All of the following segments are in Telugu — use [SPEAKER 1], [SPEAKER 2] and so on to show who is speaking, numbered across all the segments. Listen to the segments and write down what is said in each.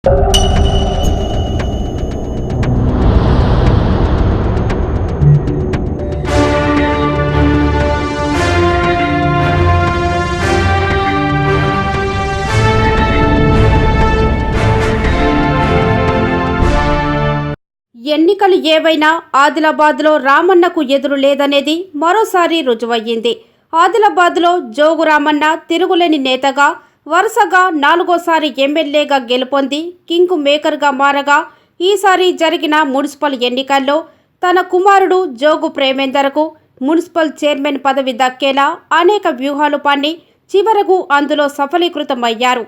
[SPEAKER 1] ఎన్నికలు ఏవైనా ఆదిలాబాద్లో రామన్నకు ఎదురు లేదనేది మరోసారి రుజువయ్యింది. ఆదిలాబాద్లో జోగు రామన్న తిరుగులేని నేతగా వరుసగా 4వ ఎమ్మెల్యేగా గెలుపొంది కింగ్ మేకర్గా మారగా ఈసారి జరిగిన మున్సిపల్ ఎన్నికల్లో తన కుమారుడు జోగు ప్రేమేందర్కు మున్సిపల్ చైర్మన్ పదవి దక్కేలా అనేక వ్యూహాలు పన్ని చివరకు అందులో సఫలీకృతమయ్యారు.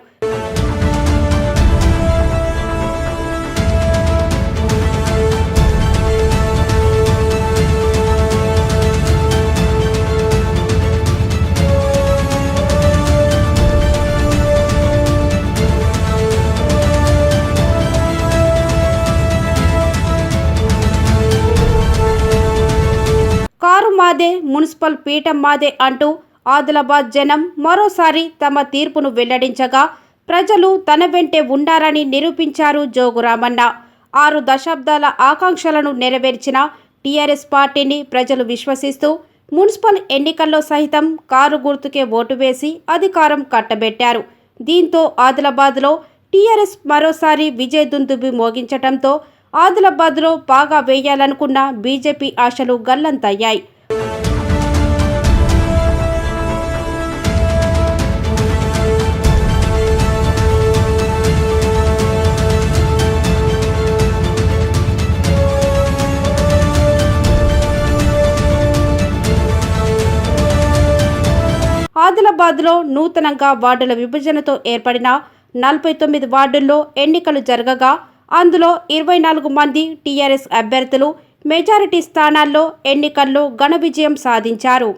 [SPEAKER 1] కారు మాదే, మున్సిపల్ పీఠం మాదే అంటూ ఆదిలాబాద్ జనం మరోసారి తమ తీర్పును వెల్లడించగా ప్రజలు తన వెంటే ఉండారని నిరూపించారు జోగు రామన్న. 6 దశాబ్దాల ఆకాంక్షలను నెరవేర్చిన టీఆర్ఎస్ పార్టీని ప్రజలు విశ్వసిస్తూ మున్సిపల్ ఎన్నికల్లో సైతం కారు గుర్తుకే ఓటు వేసి అధికారం కట్టబెట్టారు. దీంతో ఆదిలాబాద్లో టీఆర్ఎస్ మరోసారి విజయదుందుబి మోగించటంతో ఆదిలాబాద్లో పాగా వేయాలనుకున్న బీజేపీ ఆశలు గల్లంతయ్యాయి. ఆదిలాబాద్లో నూతనంగా వార్డుల విభజనతో ఏర్పడిన 49 వార్డుల్లో ఎన్నికలు జరగగా అందులో 24 మంది టీఆర్ఎస్ అభ్యర్థులు మెజారిటీ స్థానాల్లో ఎన్నికల్లో ఘన విజయం సాధించారు.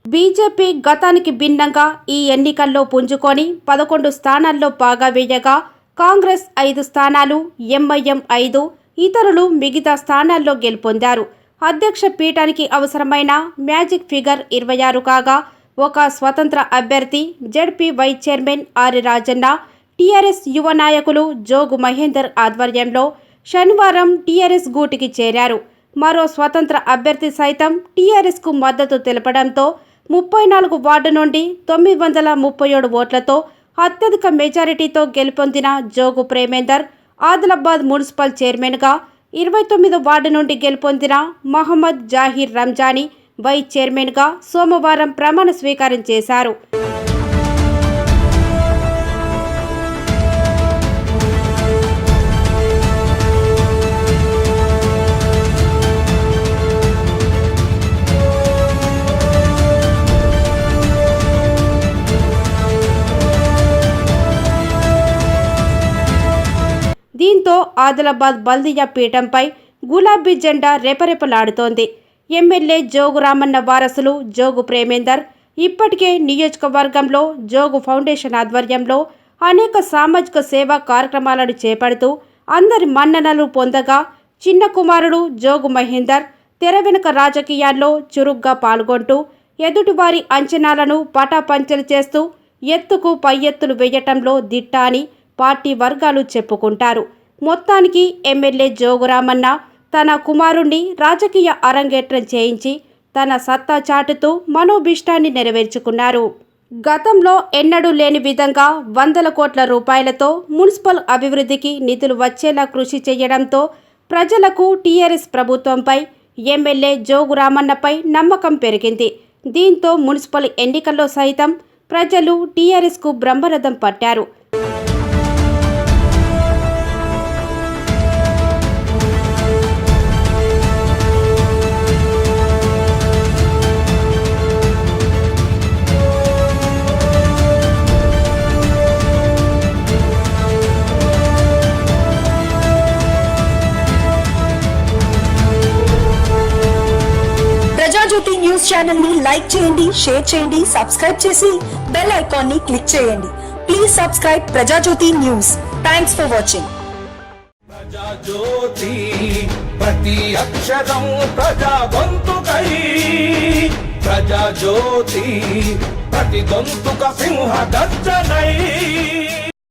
[SPEAKER 1] బీజేపీ గతానికి భిన్నంగా ఈ ఎన్నికల్లో పుంజుకొని 11 స్థానాల్లో పాగా వేయగా కాంగ్రెస్ 5 స్థానాలు, ఎంఐఎం 5, ఇతరులు మిగతా స్థానాల్లో గెలుపొందారు. అధ్యక్ష పీఠానికి అవసరమైన మ్యాజిక్ ఫిగర్ 26 కాగా ఒక స్వతంత్ర అభ్యర్థి ZP vice chairman R Rajanna, TRS యువ నాయకులు జోగు మహేందర్ ఆధ్వర్యంలో శనివారం టీఆర్ఎస్ గూటికి చేరారు. మరో స్వతంత్ర అభ్యర్థి సైతం టీఆర్ఎస్కు మద్దతు తెలపడంతో 34 వార్డు నుండి 937 ఓట్లతో అత్యధిక మెజారిటీతో గెలుపొందిన జోగు ప్రేమేందర్ ఆదిలాబాద్ మున్సిపల్ చైర్మన్గా, 29 వార్డు నుండి గెలుపొందిన మహమ్మద్ జాహీర్ రంజానీ వైస్ చైర్మన్గా సోమవారం ప్రమాణ స్వీకారం చేశారు. దీంతో ఆదిలాబాద్ బల్దియా పీఠంపై గులాబీ జెండా రెపరెపలాడుతోంది. ఎమ్మెల్యే జోగు రామన్న వారసులు జోగు ప్రేమేందర్ ఇప్పటికే నియోజకవర్గంలో జోగు ఫౌండేషన్ ఆధ్వర్యంలో అనేక సామాజిక సేవా కార్యక్రమాలను చేపడుతూ అందరి మన్ననలు పొందగా, చిన్న కుమారుడు జోగు మహేందర్ తెర వెనుక రాజకీయాల్లో చురుగ్గా పాల్గొంటూ ఎదుటివారి అంచనాలను పటాపంచలు చేస్తూ ఎత్తుకు పై ఎత్తులు వేయటంలో దిట్ట అని పార్టీ వర్గాలు చెప్పుకుంటారు. మొత్తానికి ఎమ్మెల్యే జోగు రామన్న తన కుమారుణ్ణి రాజకీయ అరంగేట్రం చేయించి తన సత్తా చాటుతూ మనోభీష్టాన్ని నెరవేర్చుకున్నారు. గతంలో ఎన్నడూ లేని విధంగా 100 కోట్ల రూపాయలతో మున్సిపల్ అభివృద్ధికి నిధులు వచ్చేలా కృషి చేయడంతో ప్రజలకు టీఆర్ఎస్ ప్రభుత్వంపై, ఎమ్మెల్యే జోగు రామన్నపై నమ్మకం పెరిగింది. దీంతో మున్సిపల్ ఎన్నికల్లో సైతం ప్రజలు టీఆర్ఎస్కు బ్రహ్మరథం పట్టారు.
[SPEAKER 2] ప్రజాజ్యోతి న్యూస్ ఛానల్ ని లైక్ చేయండి, షేర్ చేయండి, సబ్స్క్రైబ్ చేసి బెల్ ఐకాన్ ని క్లిక్ చేయండి. Please subscribe Prajajyothi news. Thanks for watching.
[SPEAKER 3] Prajajyothi ప్రతి అక్షరం ప్రజా గొంతుకై, ప్రజాజ్యోతి ప్రతి గొంతుక సింహ గర్జనై.